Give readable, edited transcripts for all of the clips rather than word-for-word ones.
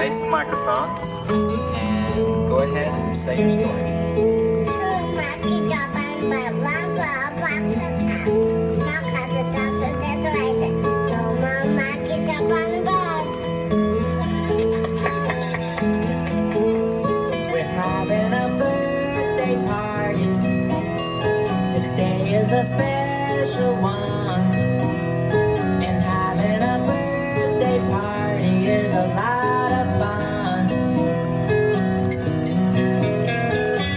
Face the microphone and go ahead and say your story. มาที่จอบันแบบว่าบังค่ะน้องขาจะจอจะได้ด้วยเลยโตมาที่จอบันแบบ We're having a birthday party. Today is a special one. And having a birthday party is a lot of fun.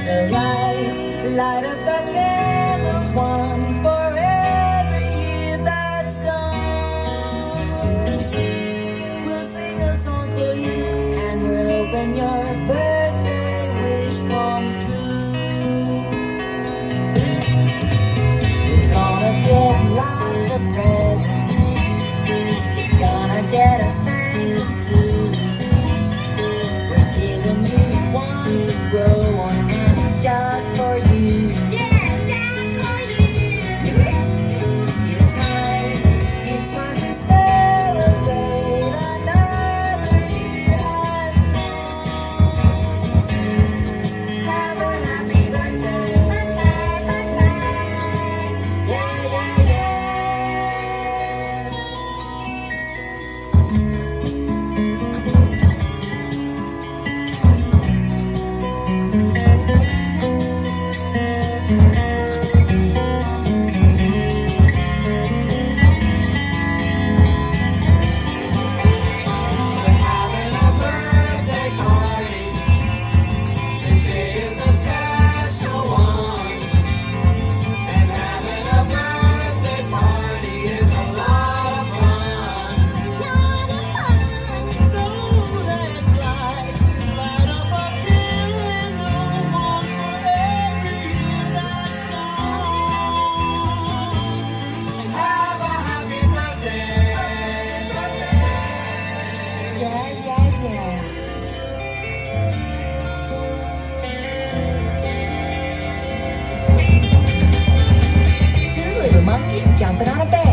So light up the candles, one for every year that's gone. We'll sing a song for you, and we're hoping your birthday wish comes true. You're gonna get lots of presents. You're gonna get a spanking too. We're giving you one to grow on, and it's just for you. Yes, just for you. It's time to celebrate another year has gone. Have a happy birthday. Yeah, yeah, yeah. We're having a birthday party. Today is a special one. And having a birthday party is a lot of fun. So let's light up a candle, one for every year that's gone. And have a happy birthday. Yeah, yeah, yeah. Two little monkeys jumping on a bed.